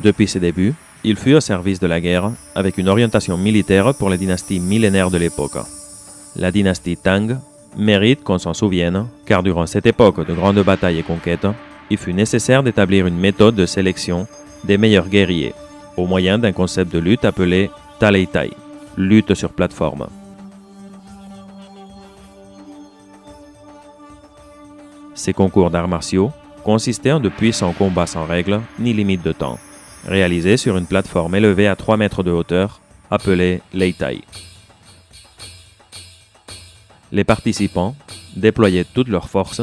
Depuis ses débuts, il fut au service de la guerre avec une orientation militaire pour les dynasties millénaires de l'époque. La dynastie Tang mérite qu'on s'en souvienne, car durant cette époque de grandes batailles et conquêtes, il fut nécessaire d'établir une méthode de sélection des meilleurs guerriers, au moyen d'un concept de lutte appelé Taleitai, lutte sur plateforme. Ces concours d'arts martiaux consistaient en de puissants combats sans règles ni limite de temps, réalisés sur une plateforme élevée à 3 mètres de hauteur, appelée Leitai. Les participants déployaient toutes leurs forces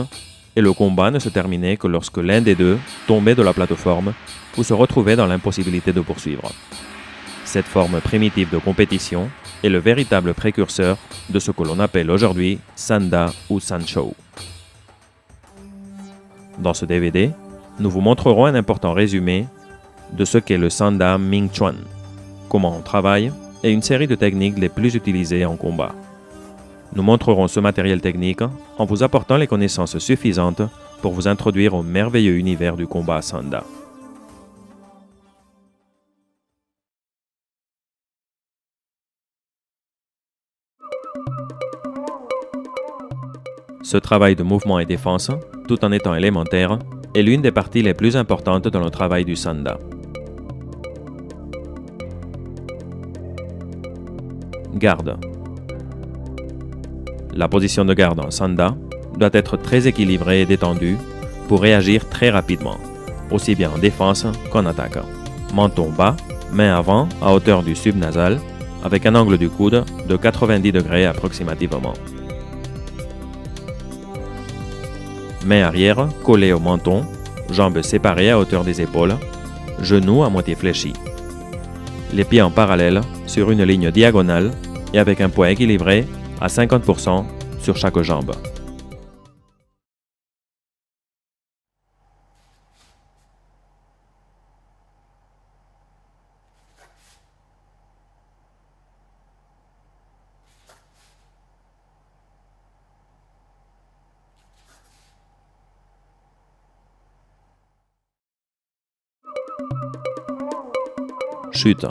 et le combat ne se terminait que lorsque l'un des deux tombait de la plateforme ou se retrouvait dans l'impossibilité de poursuivre. Cette forme primitive de compétition est le véritable précurseur de ce que l'on appelle aujourd'hui Sanda ou Sanshou. Dans ce DVD, nous vous montrerons un important résumé de ce qu'est le Sanda Ming Chuan, comment on travaille et une série de techniques les plus utilisées en combat. Nous montrerons ce matériel technique en vous apportant les connaissances suffisantes pour vous introduire au merveilleux univers du combat Sanda. Ce travail de mouvement et défense, tout en étant élémentaire, est l'une des parties les plus importantes dans le travail du Sanda. Garde. La position de garde en Sanda doit être très équilibrée et détendue pour réagir très rapidement, aussi bien en défense qu'en attaque. Menton bas, main avant à hauteur du subnasal, avec un angle du coude de 90 degrés approximativement. Main arrière collée au menton, jambes séparées à hauteur des épaules, genoux à moitié fléchis. Les pieds en parallèle sur une ligne diagonale et avec un poids équilibré à 50% sur chaque jambe. Chute.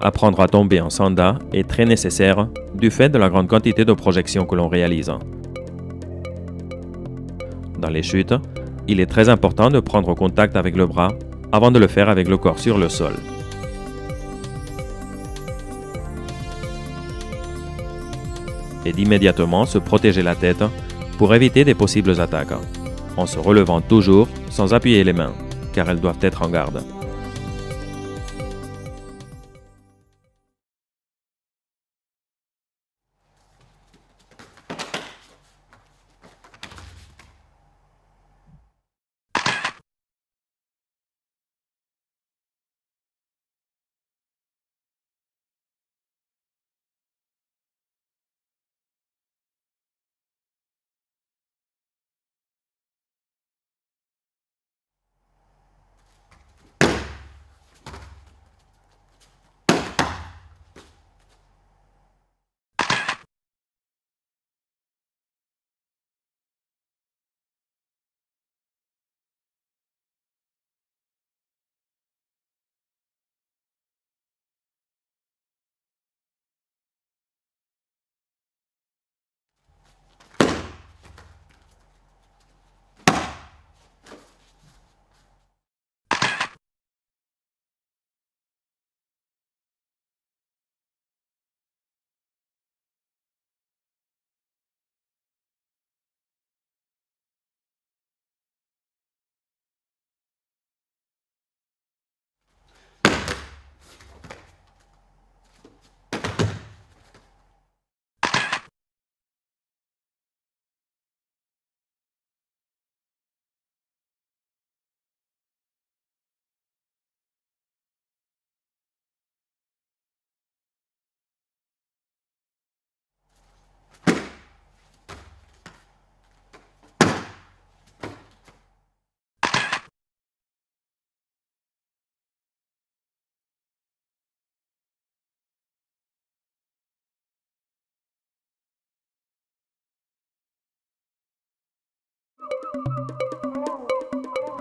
Apprendre à tomber en Sanda est très nécessaire du fait de la grande quantité de projections que l'on réalise. Dans les chutes, il est très important de prendre contact avec le bras avant de le faire avec le corps sur le sol. Et d'immédiatement se protéger la tête pour éviter des possibles attaques, en se relevant toujours sans appuyer les mains, car elles doivent être en garde.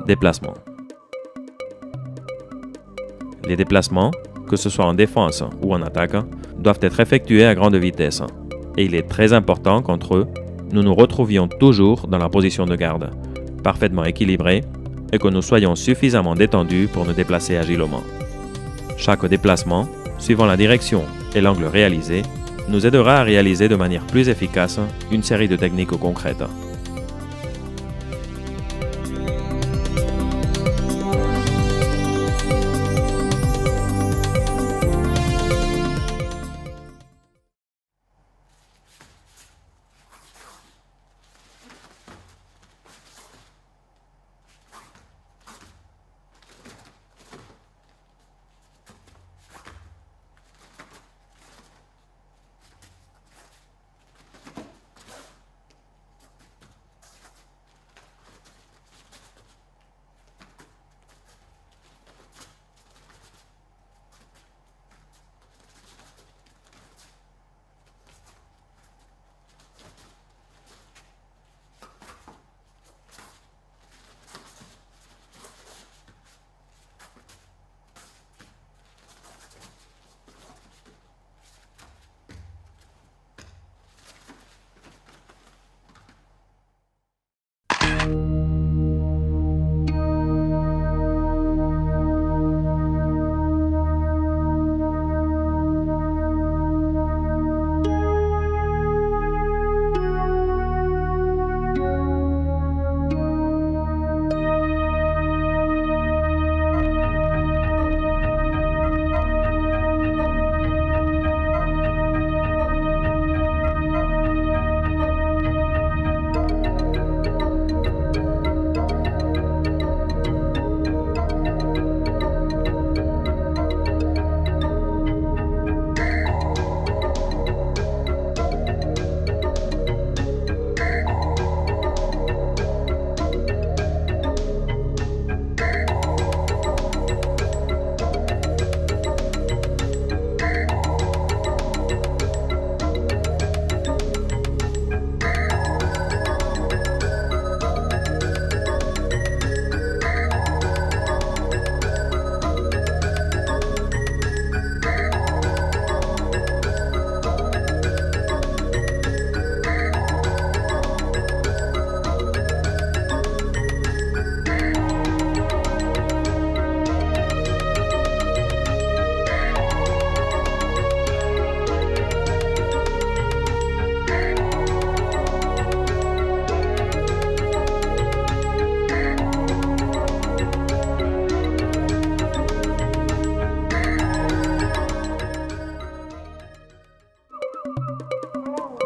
Déplacement. Les déplacements, que ce soit en défense ou en attaque, doivent être effectués à grande vitesse. Et il est très important qu'entre eux, nous nous retrouvions toujours dans la position de garde, parfaitement équilibrés, et que nous soyons suffisamment détendus pour nous déplacer agilement. Chaque déplacement, suivant la direction et l'angle réalisé, nous aidera à réaliser de manière plus efficace une série de techniques concrètes.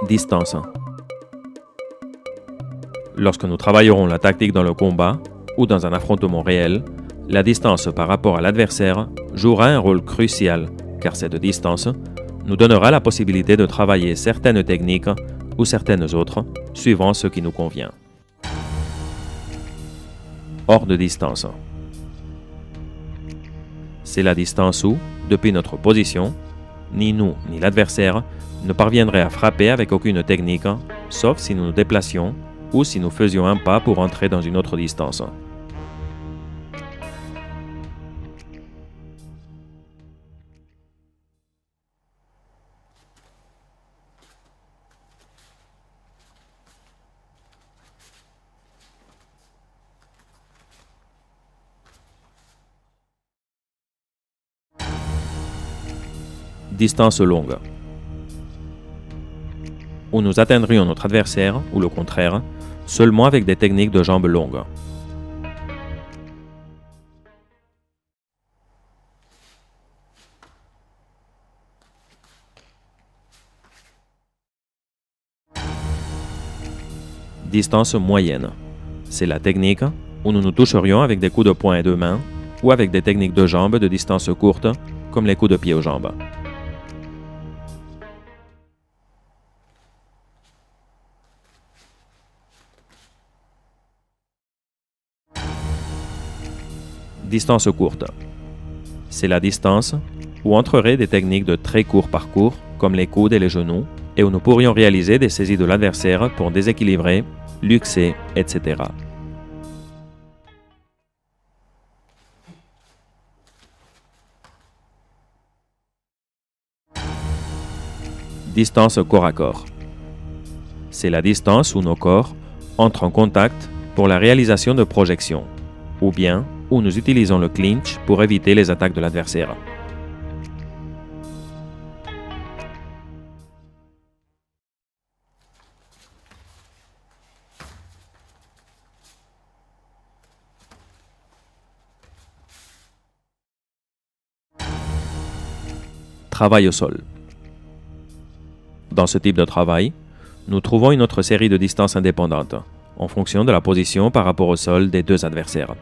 Distance. Lorsque nous travaillerons la tactique dans le combat ou dans un affrontement réel, la distance par rapport à l'adversaire jouera un rôle crucial car cette distance nous donnera la possibilité de travailler certaines techniques ou certaines autres suivant ce qui nous convient. Hors de distance. C'est la distance où, depuis notre position, ni nous ni l'adversaire ne parviendrait à frapper avec aucune technique, sauf si nous nous déplacions ou si nous faisions un pas pour entrer dans une autre distance. Distance longue, où nous atteindrions notre adversaire, ou le contraire, seulement avec des techniques de jambes longues. Distance moyenne, c'est la technique où nous nous toucherions avec des coups de poing et de main, ou avec des techniques de jambes de distance courte, comme les coups de pied aux jambes. Distance courte. C'est la distance où entreraient des techniques de très court parcours, comme les coudes et les genoux, et où nous pourrions réaliser des saisies de l'adversaire pour déséquilibrer, luxer, etc. distance corps à corps. C'est la distance où nos corps entrent en contact pour la réalisation de projections, ou bien où nous utilisons le clinch pour éviter les attaques de l'adversaire. Travail au sol. Dans ce type de travail, nous trouvons une autre série de distances indépendantes, en fonction de la position par rapport au sol des deux adversaires.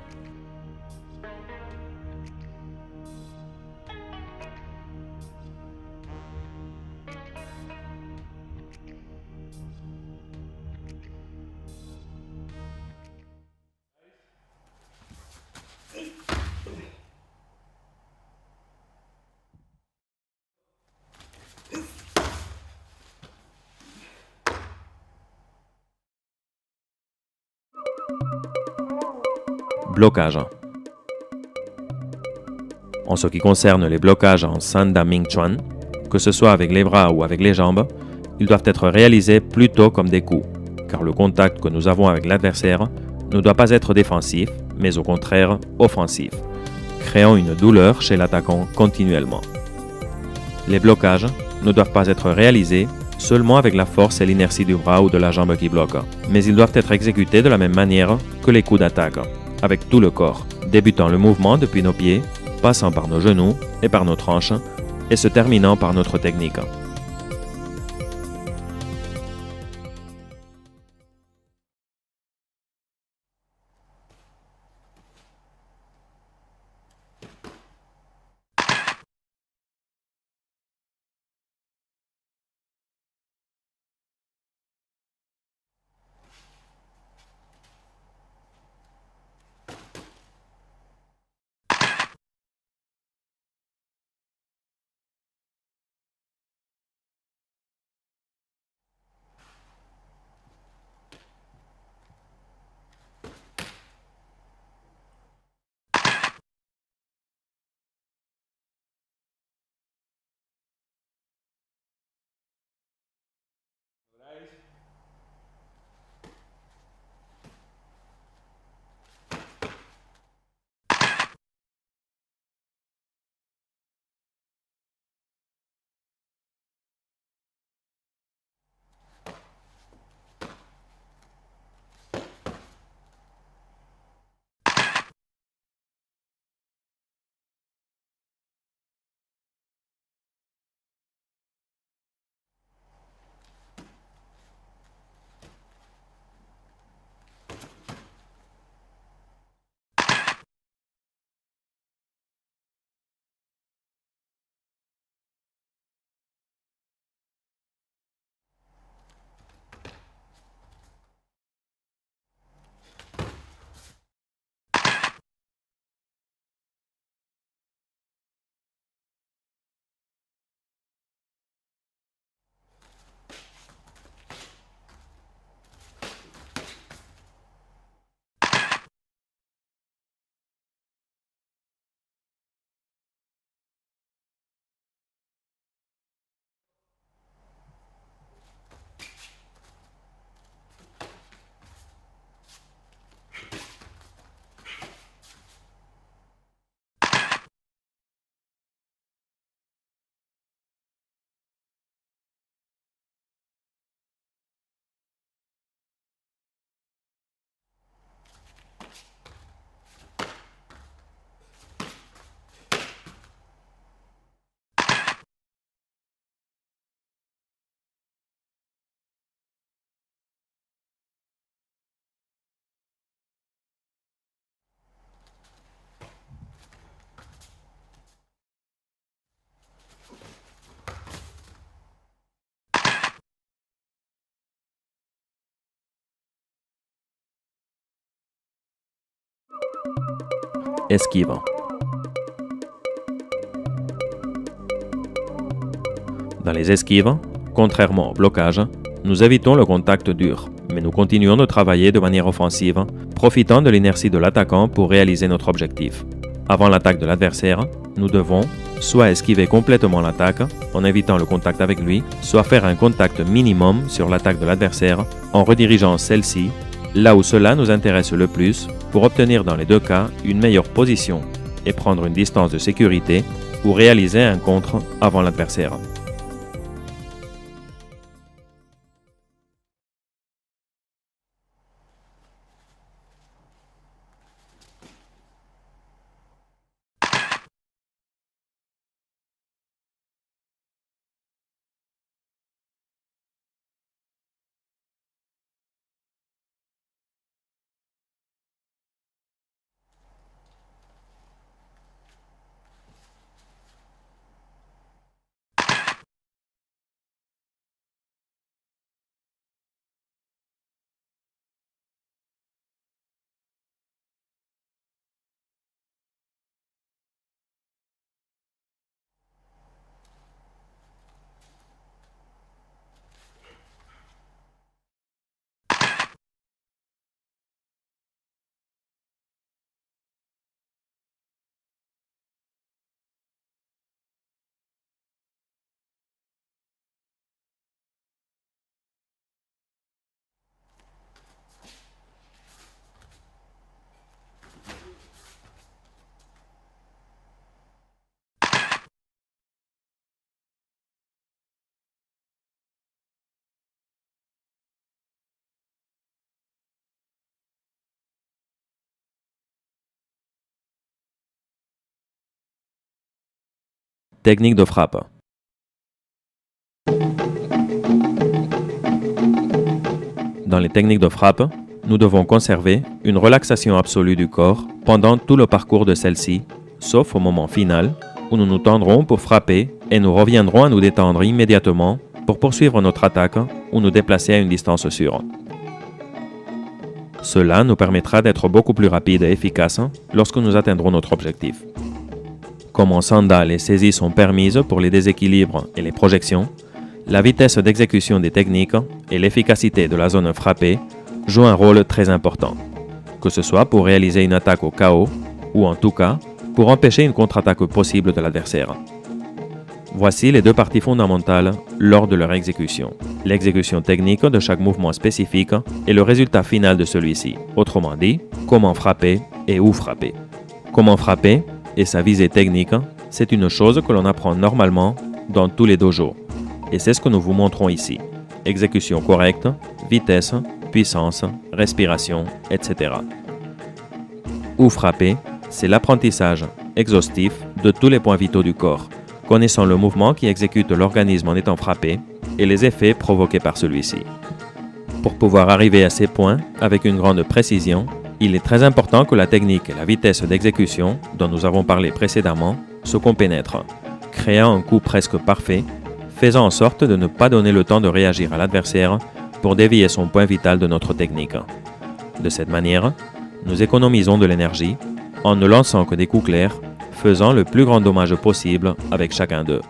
Blocage. En ce qui concerne les blocages en Sanda Ming Chuan, que ce soit avec les bras ou avec les jambes, ils doivent être réalisés plutôt comme des coups, car le contact que nous avons avec l'adversaire ne doit pas être défensif, mais au contraire offensif, créant une douleur chez l'attaquant continuellement. Les blocages ne doivent pas être réalisés seulement avec la force et l'inertie du bras ou de la jambe qui bloquent, mais ils doivent être exécutés de la même manière que les coups d'attaque, avec tout le corps, débutant le mouvement depuis nos pieds, passant par nos genoux et par nos tranches, et se terminant par notre technique. Esquive. Dans les esquives, contrairement au blocage, nous évitons le contact dur, mais nous continuons de travailler de manière offensive, profitant de l'inertie de l'attaquant pour réaliser notre objectif. Avant l'attaque de l'adversaire, nous devons, soit esquiver complètement l'attaque en évitant le contact avec lui, soit faire un contact minimum sur l'attaque de l'adversaire en redirigeant celle-ci là où cela nous intéresse le plus pour obtenir dans les deux cas une meilleure position et prendre une distance de sécurité ou réaliser un contre avant l'adversaire. Technique de frappe. Dans les techniques de frappe, nous devons conserver une relaxation absolue du corps pendant tout le parcours de celle-ci, sauf au moment final où nous nous tendrons pour frapper et nous reviendrons à nous détendre immédiatement pour poursuivre notre attaque ou nous déplacer à une distance sûre. Cela nous permettra d'être beaucoup plus rapides et efficaces lorsque nous atteindrons notre objectif. Comme en Sanda, les saisies sont permises pour les déséquilibres et les projections, la vitesse d'exécution des techniques et l'efficacité de la zone frappée jouent un rôle très important, que ce soit pour réaliser une attaque au KO ou en tout cas pour empêcher une contre-attaque possible de l'adversaire. Voici les deux parties fondamentales lors de leur exécution. L'exécution technique de chaque mouvement spécifique et le résultat final de celui-ci, autrement dit, comment frapper et où frapper. Comment frapper et sa visée technique, c'est une chose que l'on apprend normalement dans tous les dojos. Et c'est ce que nous vous montrons ici. Exécution correcte, vitesse, puissance, respiration, etc. Où frapper, c'est l'apprentissage exhaustif de tous les points vitaux du corps, connaissant le mouvement qui exécute l'organisme en étant frappé et les effets provoqués par celui-ci. Pour pouvoir arriver à ces points avec une grande précision, il est très important que la technique et la vitesse d'exécution, dont nous avons parlé précédemment, se compénètrent, créant un coup presque parfait, faisant en sorte de ne pas donner le temps de réagir à l'adversaire pour dévier son point vital de notre technique. De cette manière, nous économisons de l'énergie en ne lançant que des coups clairs, faisant le plus grand dommage possible avec chacun d'eux.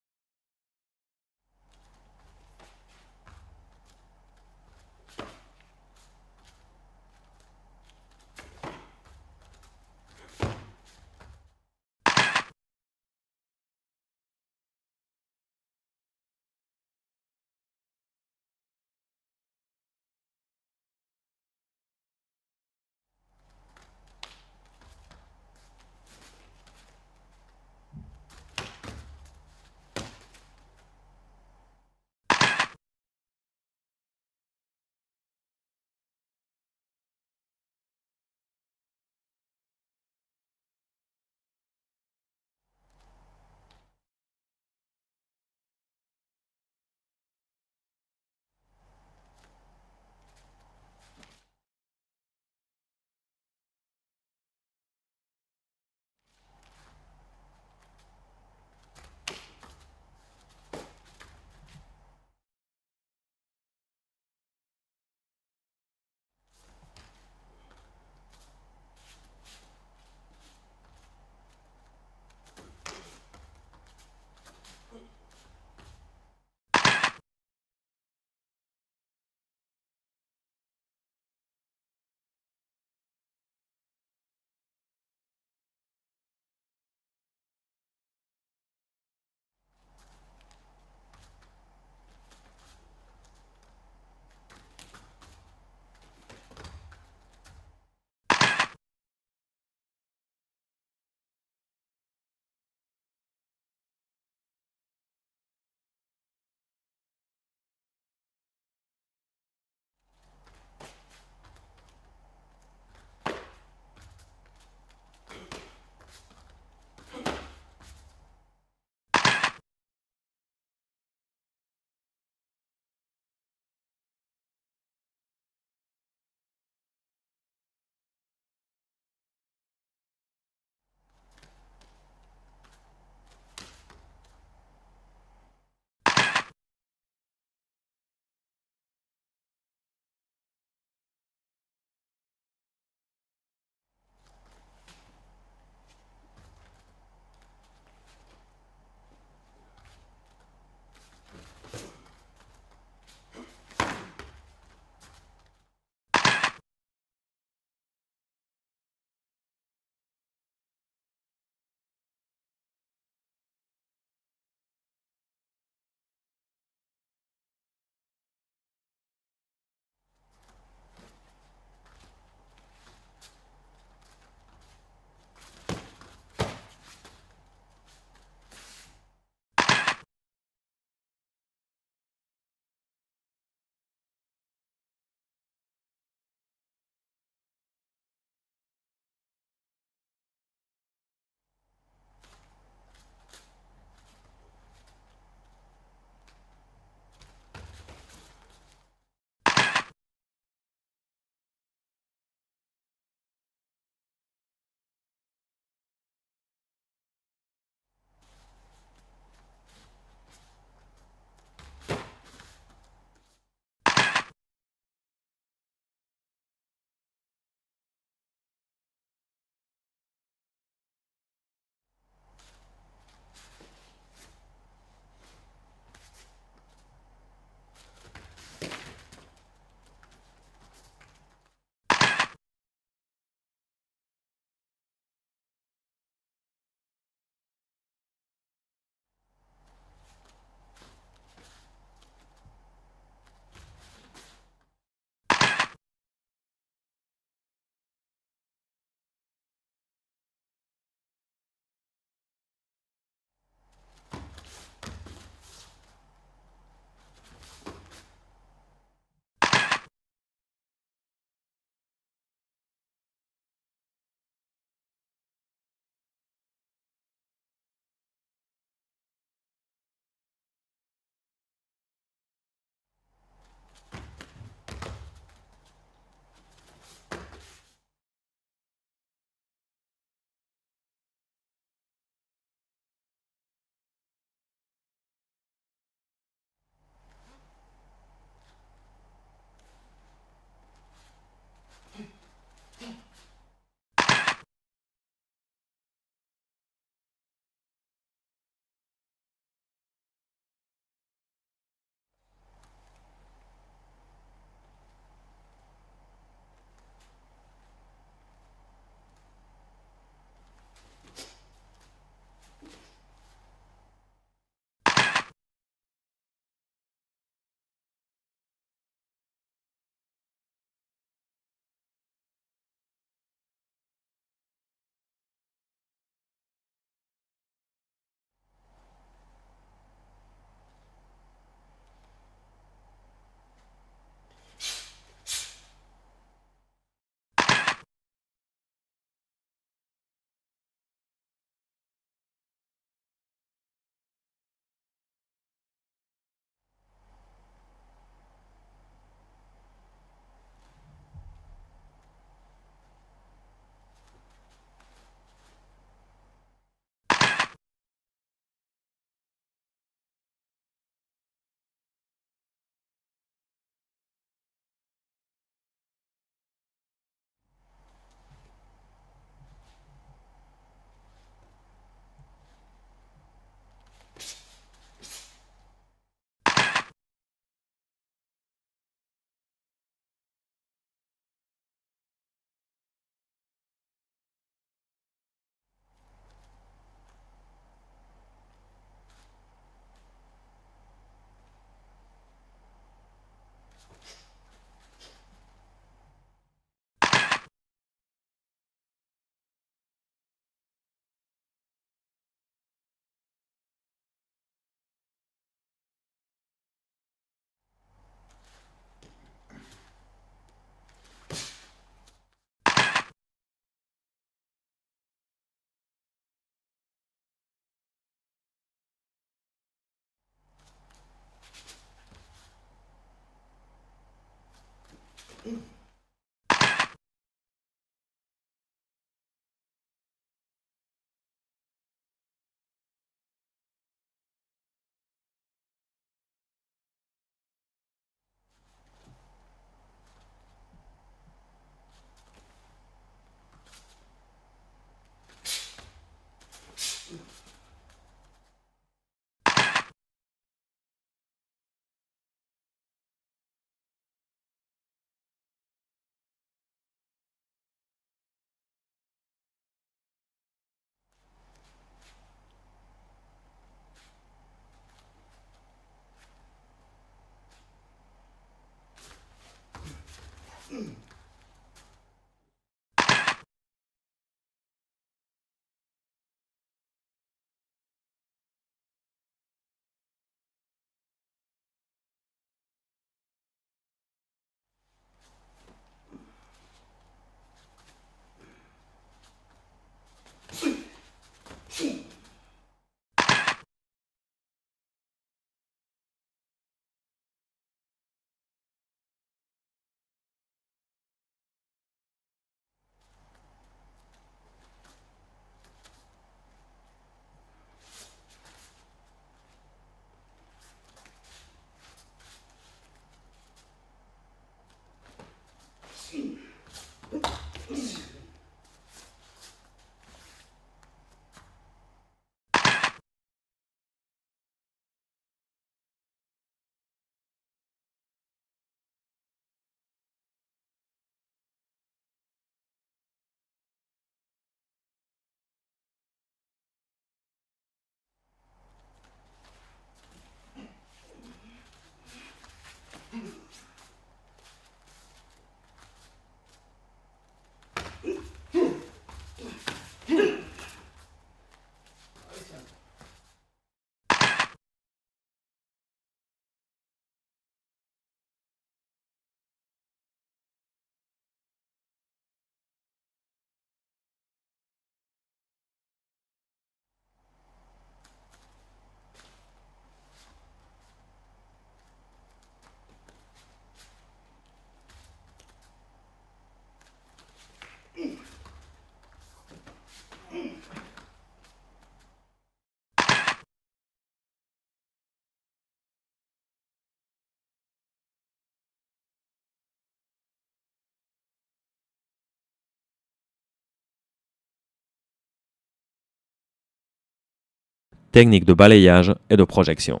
Technique de balayage et de projection.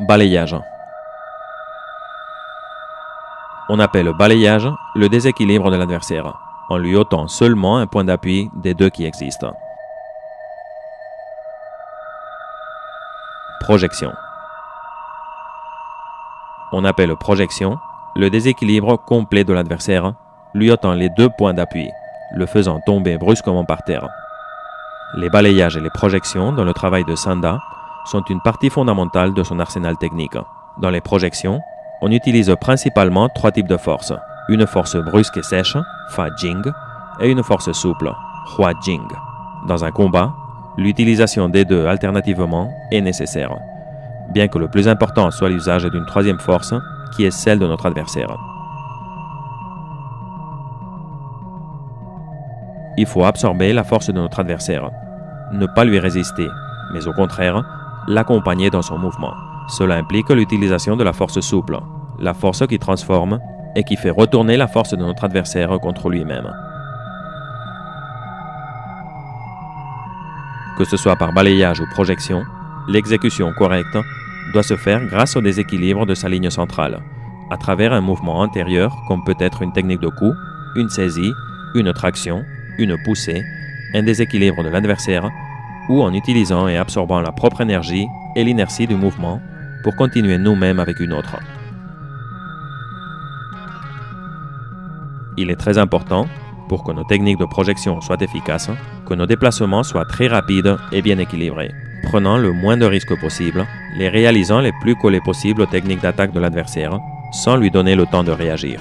Balayage. On appelle balayage le déséquilibre de l'adversaire, en lui ôtant seulement un point d'appui des deux qui existent. Projection. On appelle projection le déséquilibre complet de l'adversaire, lui ôtant les deux points d'appui, le faisant tomber brusquement par terre. Les balayages et les projections dans le travail de Sanda sont une partie fondamentale de son arsenal technique. Dans les projections, on utilise principalement trois types de forces. Une force brusque et sèche, Fa Jing, et une force souple, Hua Jing. Dans un combat, l'utilisation des deux alternativement est nécessaire, bien que le plus important soit l'usage d'une troisième force, qui est celle de notre adversaire. Il faut absorber la force de notre adversaire, ne pas lui résister, mais au contraire, l'accompagner dans son mouvement. Cela implique l'utilisation de la force souple, la force qui transforme et qui fait retourner la force de notre adversaire contre lui-même. Que ce soit par balayage ou projection, l'exécution correcte doit se faire grâce au déséquilibre de sa ligne centrale, à travers un mouvement antérieur comme peut être une technique de coup, une saisie, une traction, une poussée, un déséquilibre de l'adversaire, ou en utilisant et absorbant la propre énergie et l'inertie du mouvement pour continuer nous-mêmes avec une autre. Il est très important, pour que nos techniques de projection soient efficaces, que nos déplacements soient très rapides et bien équilibrés, prenant le moins de risques possible, les réalisant les plus collés possibles aux techniques d'attaque de l'adversaire, sans lui donner le temps de réagir.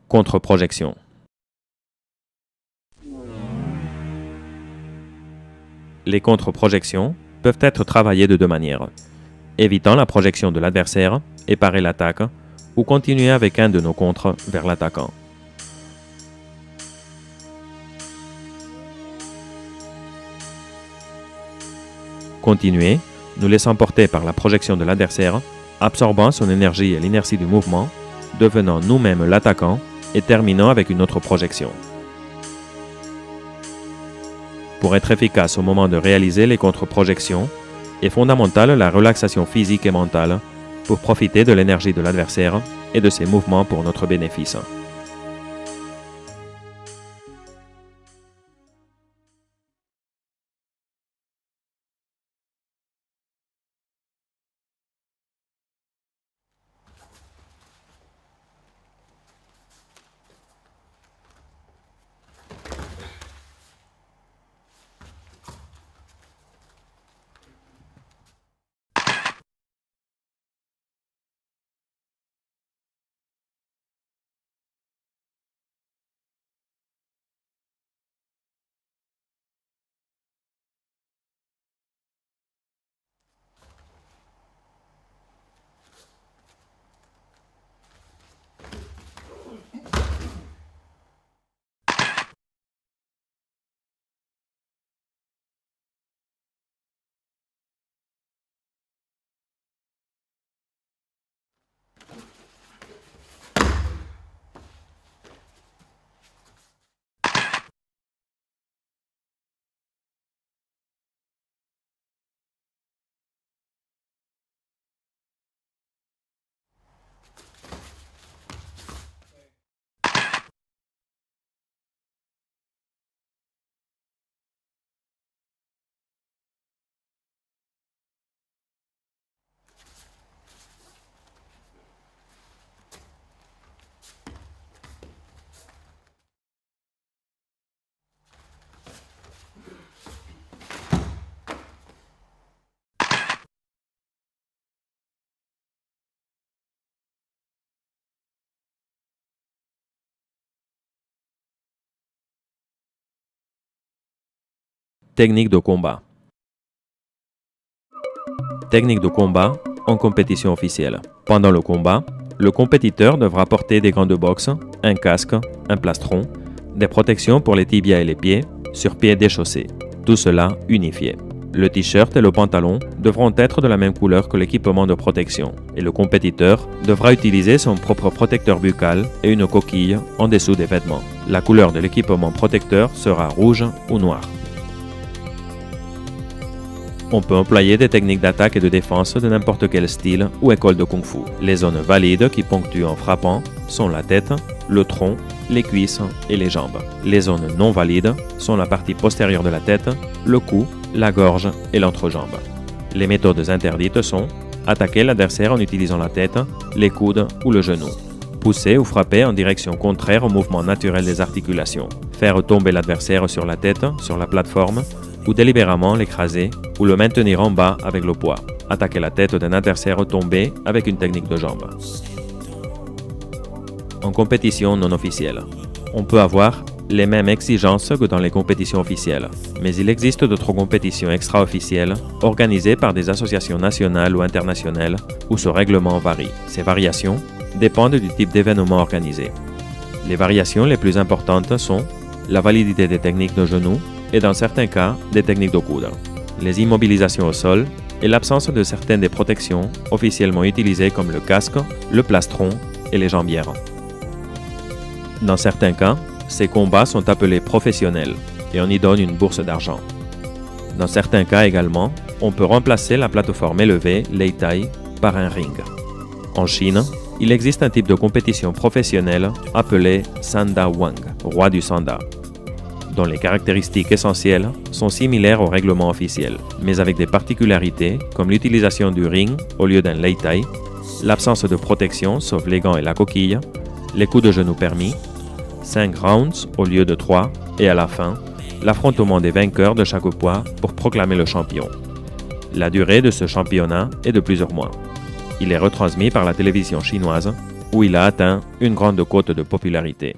Contre-projection. Les contre-projections peuvent être travaillées de deux manières, évitant la projection de l'adversaire et parer l'attaque, ou continuer avec un de nos contres vers l'attaquant. Continuer, nous laissant porter par la projection de l'adversaire, absorbant son énergie et l'inertie du mouvement, devenant nous-mêmes l'attaquant et terminant avec une autre projection. Pour être efficace au moment de réaliser les contre-projections, est fondamentale la relaxation physique et mentale pour profiter de l'énergie de l'adversaire et de ses mouvements pour notre bénéfice. Technique de combat. Technique de combat en compétition officielle. Pendant le combat, le compétiteur devra porter des gants de boxe, un casque, un plastron, des protections pour les tibias et les pieds, sur pieds déchaussés. Tout cela unifié. Le t-shirt et le pantalon devront être de la même couleur que l'équipement de protection et le compétiteur devra utiliser son propre protecteur buccal et une coquille en dessous des vêtements. La couleur de l'équipement protecteur sera rouge ou noir. On peut employer des techniques d'attaque et de défense de n'importe quel style ou école de Kung Fu. Les zones valides qui ponctuent en frappant sont la tête, le tronc, les cuisses et les jambes. Les zones non valides sont la partie postérieure de la tête, le cou, la gorge et l'entrejambe. Les méthodes interdites sont attaquer l'adversaire en utilisant la tête, les coudes ou le genou. Pousser ou frapper en direction contraire au mouvement naturel des articulations. Faire tomber l'adversaire sur la tête, sur la plateforme, ou délibérément l'écraser ou le maintenir en bas avec le poids. Attaquer la tête d'un adversaire tombé avec une technique de jambe. En compétition non officielle, on peut avoir les mêmes exigences que dans les compétitions officielles, mais il existe d'autres compétitions extra-officielles organisées par des associations nationales ou internationales où ce règlement varie. Ces variations dépendent du type d'événement organisé. Les variations les plus importantes sont la validité des techniques de genoux et dans certains cas des techniques de coude, les immobilisations au sol et l'absence de certaines des protections officiellement utilisées comme le casque, le plastron et les jambières. Dans certains cas, ces combats sont appelés professionnels et on y donne une bourse d'argent. Dans certains cas également, on peut remplacer la plateforme élevée, Lei Tai, par un ring. En Chine, il existe un type de compétition professionnelle appelé Sanda Wang, roi du Sanda, dont les caractéristiques essentielles sont similaires au règlement officiel, mais avec des particularités comme l'utilisation du ring au lieu d'un Lei Tai, l'absence de protection sauf les gants et la coquille, les coups de genoux permis, 5 rounds au lieu de 3 et à la fin, l'affrontement des vainqueurs de chaque poids pour proclamer le champion. La durée de ce championnat est de plusieurs mois. Il est retransmis par la télévision chinoise où il a atteint une grande cote de popularité.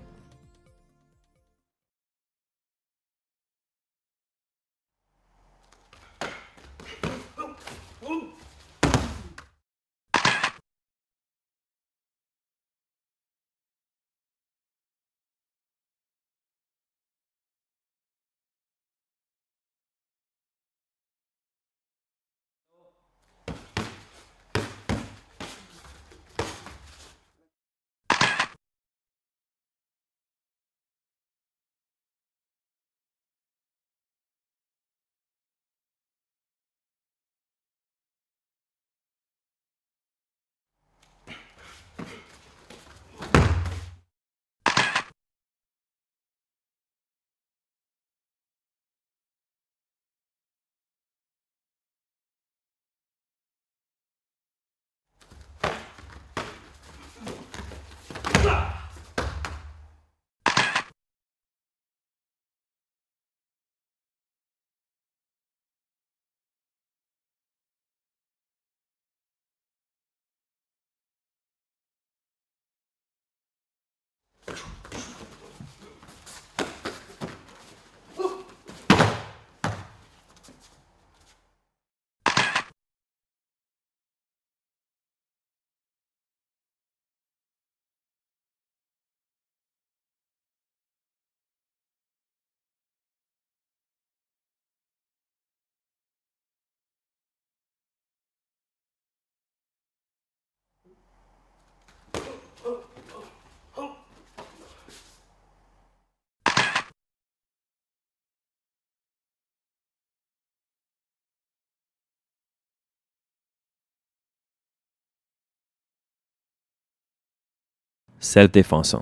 Self-défense.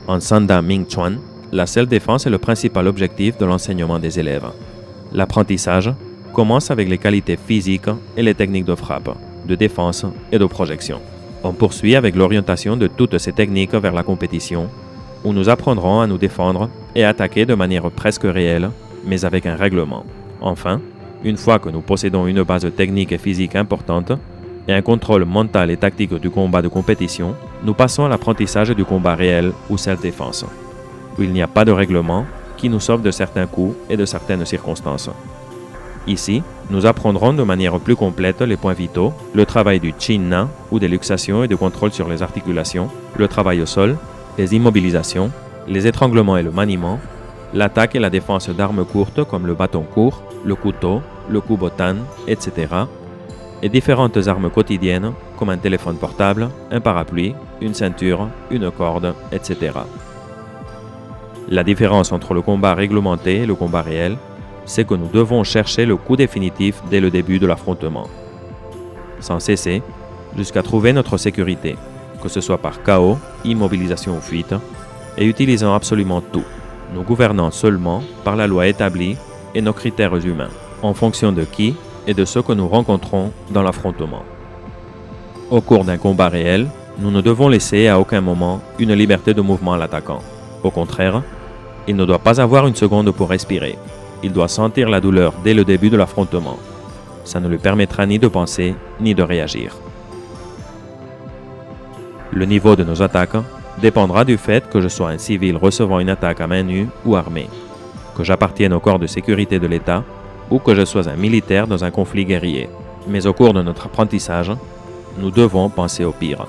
En Sanda Ming Chuan, la self-défense est le principal objectif de l'enseignement des élèves. L'apprentissage commence avec les qualités physiques et les techniques de frappe, de défense et de projection. On poursuit avec l'orientation de toutes ces techniques vers la compétition, où nous apprendrons à nous défendre et attaquer de manière presque réelle, mais avec un règlement. Enfin, une fois que nous possédons une base technique et physique importante et un contrôle mental et tactique du combat de compétition, nous passons à l'apprentissage du combat réel ou self-défense. où il n'y a pas de règlement qui nous sauve de certains coups et de certaines circonstances. Ici, nous apprendrons de manière plus complète les points vitaux, le travail du chin-na ou des luxations et de contrôle sur les articulations, le travail au sol, les immobilisations, les étranglements et le maniement, l'attaque et la défense d'armes courtes comme le bâton court, le couteau, le kubotan, etc. et différentes armes quotidiennes comme un téléphone portable, un parapluie, une ceinture, une corde, etc. La différence entre le combat réglementé et le combat réel, c'est que nous devons chercher le coup définitif dès le début de l'affrontement, sans cesser, jusqu'à trouver notre sécurité, que ce soit par chaos, immobilisation ou fuite, et utilisant absolument tout, nous gouvernant seulement par la loi établie et nos critères humains, en fonction de qui et de ce que nous rencontrons dans l'affrontement. Au cours d'un combat réel, nous ne devons laisser à aucun moment une liberté de mouvement à l'attaquant. Au contraire, il ne doit pas avoir une seconde pour respirer. Il doit sentir la douleur dès le début de l'affrontement. Ça ne lui permettra ni de penser, ni de réagir. Le niveau de nos attaques dépendra du fait que je sois un civil recevant une attaque à main nue ou armé, que j'appartienne au corps de sécurité de l'État ou que je sois un militaire dans un conflit guerrier. Mais au cours de notre apprentissage, nous devons penser au pire.